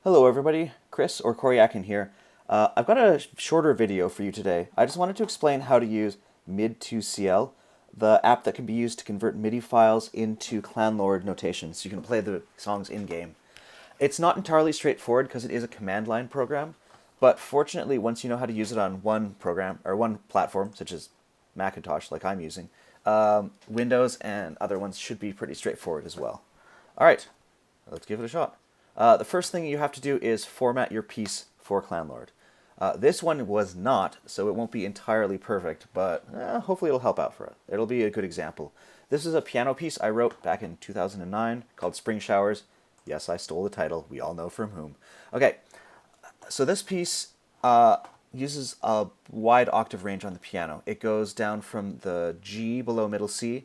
Hello everybody, Chris or Koryakin here. I've got a shorter video for you today. I just wanted to explain how to use mid2CL, the app that can be used to convert MIDI files into clanlord notation so you can play the songs in-game. It's not entirely straightforward because it is a command line program, but fortunately once you know how to use it on one program or one platform, such as Macintosh like I'm using, Windows and other ones should be pretty straightforward as well. Alright, let's give it a shot. The first thing you have to do is format your piece for clanlord. This one was not, so it won't be entirely perfect, but hopefully it'll help out for it. It'll be a good example. This is a piano piece I wrote back in 2009 called Spring Showers. Yes, I stole the title. We all know from whom. Okay, so this piece uses a wide octave range on the piano. It goes down from the G below middle C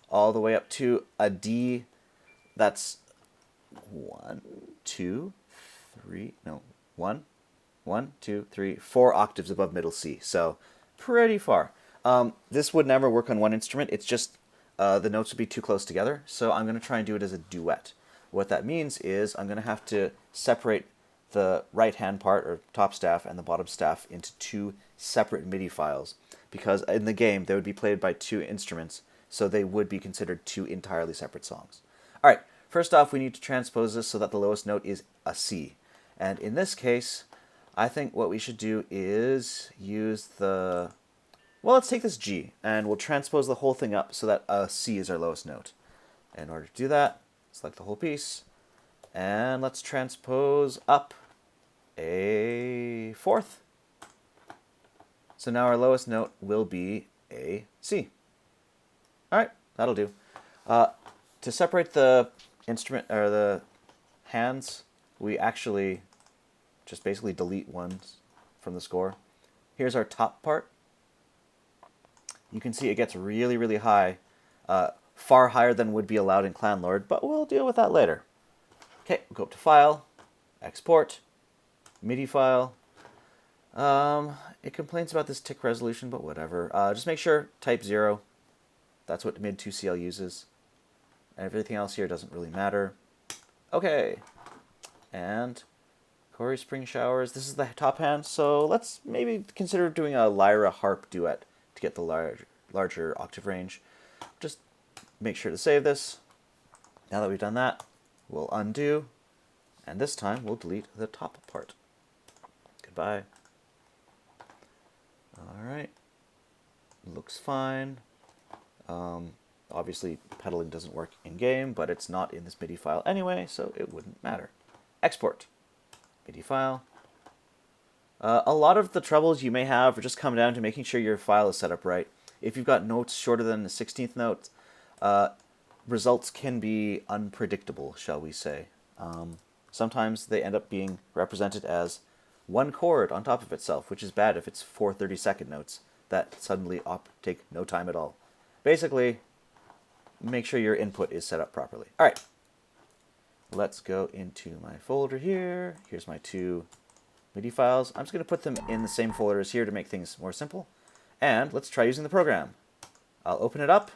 all the way up to a D that's one, two, three, no, one, two, three, 4 octaves above middle C. So pretty far. This would never work on one instrument. It's just the notes would be too close together. So I'm going to try and do it as a duet. What that means is I'm going to have to separate the right-hand part, or top staff, and the bottom staff into two separate MIDI files. Because in the game, they would be played by two instruments, so they would be considered two entirely separate songs. All right. First off, we need to transpose this so that the lowest note is a C. And in this case, I think what we should do is use the... Well, let's take this G, and we'll transpose the whole thing up so that a C is our lowest note. In order to do that, select the whole piece, and let's transpose up a fourth. So now our lowest note will be a C. All right, that'll do. To separate the instrument or the hands, we actually just basically delete ones from the score. Here's our top part. You can see it gets really, really high, far higher than would be allowed in clanlord, but we'll deal with that later. Okay, we'll go up to File, Export, MIDI file. It complains about this tick resolution, but whatever. Just make sure type 0. That's what mid2CL uses. Everything else here doesn't really matter. Okay. And Corey Spring Showers. This is the top hand, so let's maybe consider doing a lyra harp duet to get the larger octave range. Just make sure to save this. Now that we've done that, we'll undo, and this time we'll delete the top part. Goodbye. Alright. Looks fine. Obviously, pedaling doesn't work in-game, but it's not in this MIDI file anyway, so it wouldn't matter. Export. MIDI file. A lot of the troubles you may have just come down to making sure your file is set up right. If you've got notes shorter than the 16th note, results can be unpredictable, shall we say. Sometimes they end up being represented as one chord on top of itself, which is bad if it's 4 30-second notes that suddenly take no time at all. Basically, make sure your input is set up properly. All right, let's go into my folder here. Here's my two MIDI files. I'm just going to put them in the same folder as here to make things more simple. And let's try using the program. I'll open it up,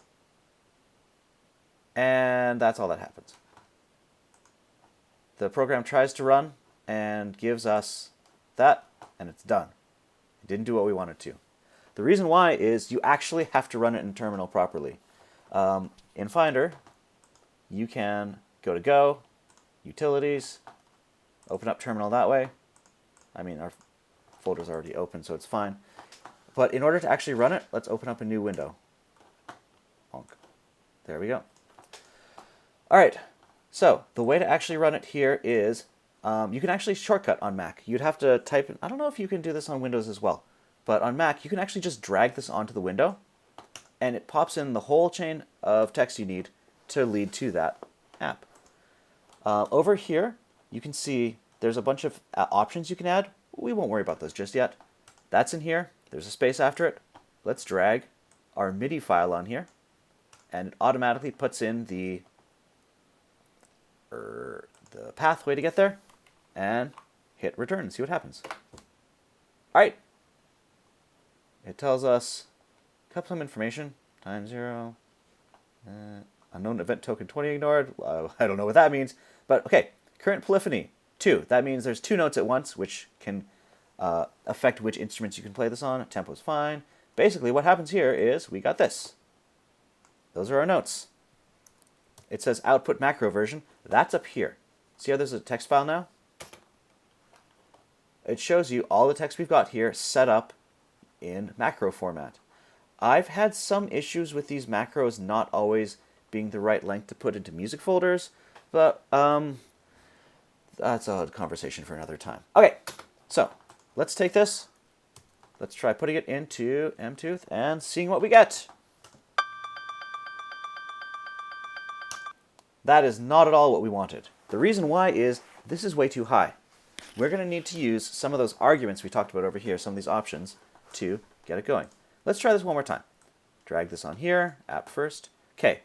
and that's all that happens. The program tries to run and gives us that, and it's done. It didn't do what we wanted to. The reason why is you actually have to run it in terminal properly. In Finder, you can go, Utilities, open up terminal that way. I mean, our folder's already open, so it's fine. But in order to actually run it, let's open up a new window. Honk. There we go. All right, so the way to actually run it here is you can actually shortcut on Mac. You'd have to type in, I don't know if you can do this on Windows as well, but on Mac, you can actually just drag this onto the window, and it pops in the whole chain of text you need to lead to that app. Over here, you can see there's a bunch of options you can add. We won't worry about those just yet. That's in here. There's a space after it. Let's drag our MIDI file on here, and it automatically puts in the pathway to get there, and hit return and see what happens. All right. It tells us some information. Time 0. Unknown event token 20 ignored. I don't know what that means. But okay, current polyphony. 2. That means there's 2 notes at once, which can affect which instruments you can play this on. Tempo's fine. Basically, what happens here is we got this. Those are our notes. It says output macro version. That's up here. See how there's a text file now? It shows you all the text we've got here set up in macro format. I've had some issues with these macros not always being the right length to put into music folders, but that's a conversation for another time. Okay, so let's take this. Let's try putting it into mtooth and seeing what we get. That is not at all what we wanted. The reason why is this is way too high. We're going to need to use some of those arguments we talked about over here, some of these options, to get it going. Let's try this one more time. Drag this on here, app first. Okay,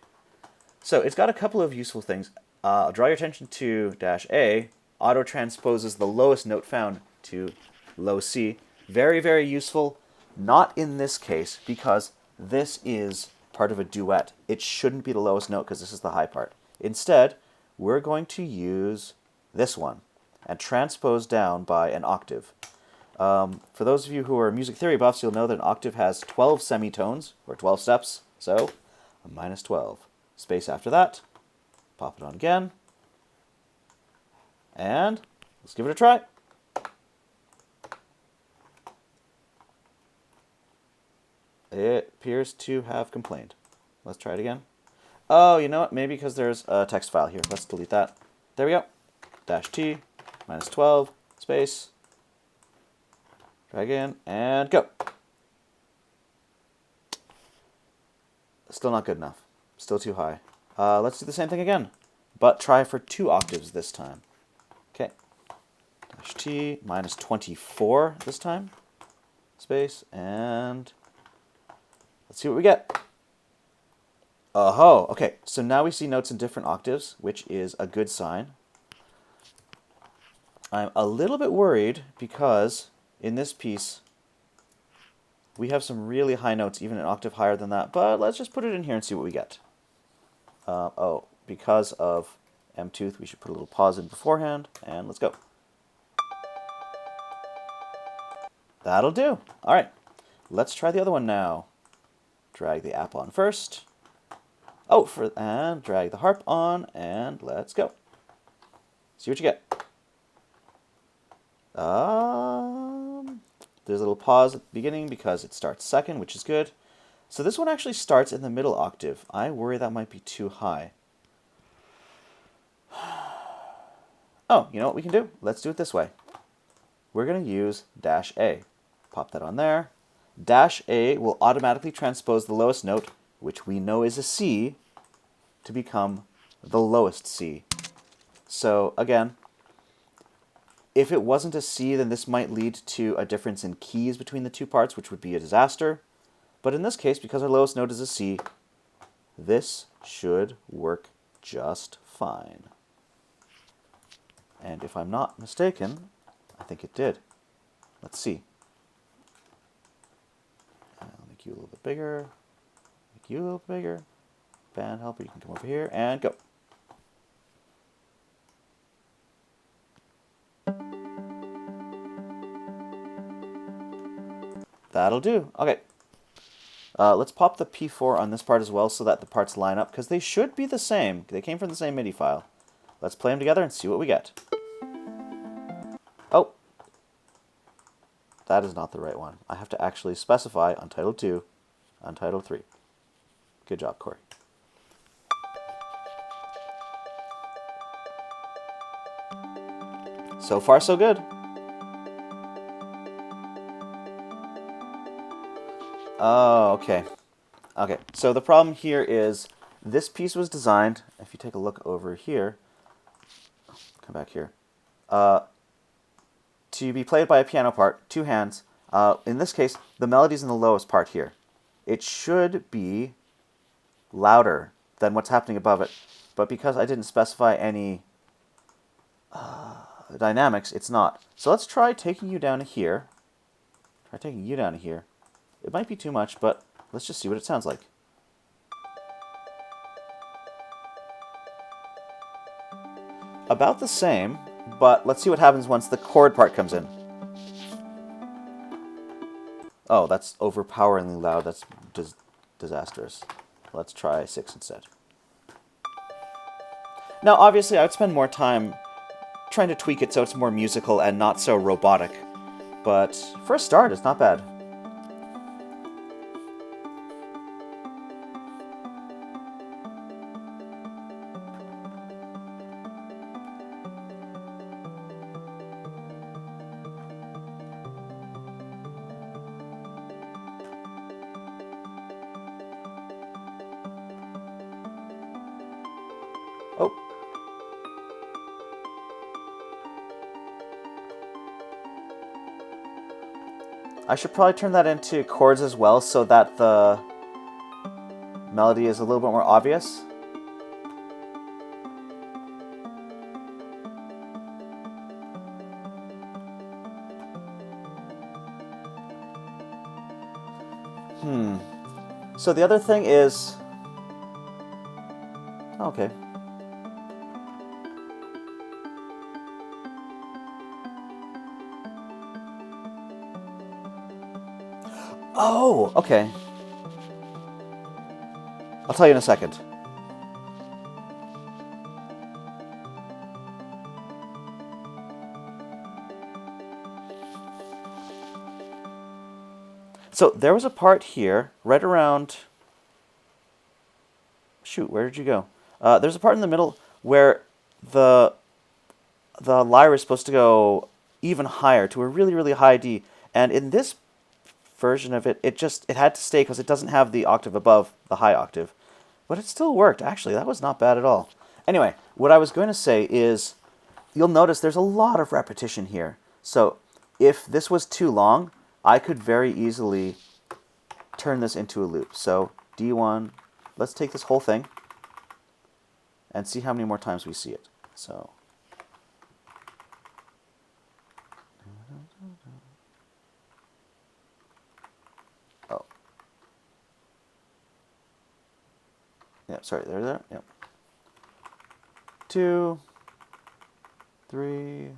so it's got a couple of useful things. I'll draw your attention to -A. Auto transposes the lowest note found to low C. Very, very useful. Not in this case, because this is part of a duet. It shouldn't be the lowest note because this is the high part. Instead, we're going to use this one and transpose down by an octave. For those of you who are music theory buffs, you'll know that an octave has 12 semitones, or 12 steps, so a -12. Space after that, pop it on again, and let's give it a try. It appears to have complained. Let's try it again. Oh, you know what? Maybe because there's a text file here. Let's delete that. There we go. -T, -12, space. Drag in, and go. Still not good enough. Still too high. Let's do the same thing again, but try for 2 octaves this time. Okay. -T, -24 this time. Space, and let's see what we get. Oh, okay. So now we see notes in different octaves, which is a good sign. I'm a little bit worried because in this piece, we have some really high notes, even an octave higher than that. But let's just put it in here and see what we get. Oh, because of mtooth, we should put a little pause in beforehand, and let's go. That'll do. All right, let's try the other one now. Drag the app on first. Oh, and drag the harp on, and let's go. See what you get. There's a little pause at the beginning because it starts second, which is good. So this one actually starts in the middle octave. I worry that might be too high. Oh, you know what we can do? Let's do it this way. We're going to use -A. Pop that on there. -A will automatically transpose the lowest note, which we know is a C, to become the lowest C. So again, if it wasn't a C, then this might lead to a difference in keys between the two parts, which would be a disaster. But in this case, because our lowest note is a C, this should work just fine. And if I'm not mistaken, I think it did. Let's see. I'll make you a little bit bigger. Make you a little bigger. Band helper, you can come over here and go. That'll do. Okay. Let's pop the P4 on this part as well so that the parts line up, because they should be the same. They came from the same MIDI file. Let's play them together and see what we get. Oh. That is not the right one. I have to actually specify Untitled 2, Untitled 3. Good job, Corey. So far, so good. Oh, okay. Okay, so the problem here is this piece was designed, if you take a look over here, come back here, to be played by a piano part, 2 hands. In this case, the melody's in the lowest part here. It should be louder than what's happening above it, but because I didn't specify any dynamics, it's not. So let's try taking you down to here. Try taking you down to here. It might be too much, but let's just see what it sounds like. About the same, but let's see what happens once the chord part comes in. Oh, that's overpoweringly loud. That's disastrous. Let's try 6 instead. Now, obviously, I would spend more time trying to tweak it so it's more musical and not so robotic. But for a start, it's not bad. Oh. I should probably turn that into chords as well so that the melody is a little bit more obvious. So the other thing is... Okay. Oh, okay. I'll tell you in a second. So there was a part here, right around... Shoot, where did you go? There's a part in the middle where the lyre is supposed to go even higher, to a really, really high D. And in this version of it, it had to stay because it doesn't have the octave above the high octave. But it still worked, actually. That was not bad at all. Anyway, what I was going to say is, you'll notice there's a lot of repetition here. So if this was too long, I could very easily turn this into a loop. So D1, let's take this whole thing and see how many more times we see it. So oh. Yeah, sorry, there. Yep. 2, 3,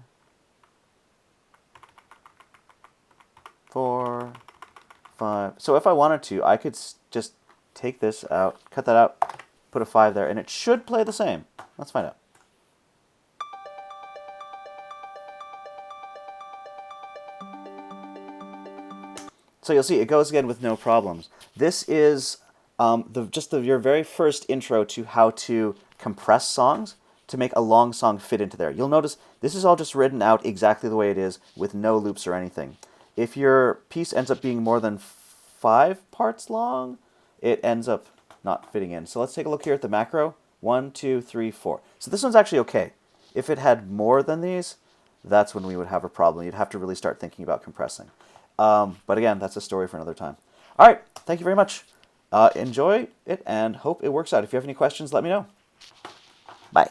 4, 5. So if I wanted to, I could just take this out, cut that out, put a 5 there, and it should play the same. Let's find out. So you'll see it goes again with no problems. This is your very first intro to how to compress songs to make a long song fit into there. You'll notice this is all just written out exactly the way it is with no loops or anything. If your piece ends up being more than 5 parts long, it ends up not fitting in. So let's take a look here at the macro. 1, 2, 3, 4. So this one's actually okay. If it had more than these, that's when we would have a problem. You'd have to really start thinking about compressing. But again, that's a story for another time. All right, thank you very much. Enjoy it and hope it works out. If you have any questions, let me know. Bye.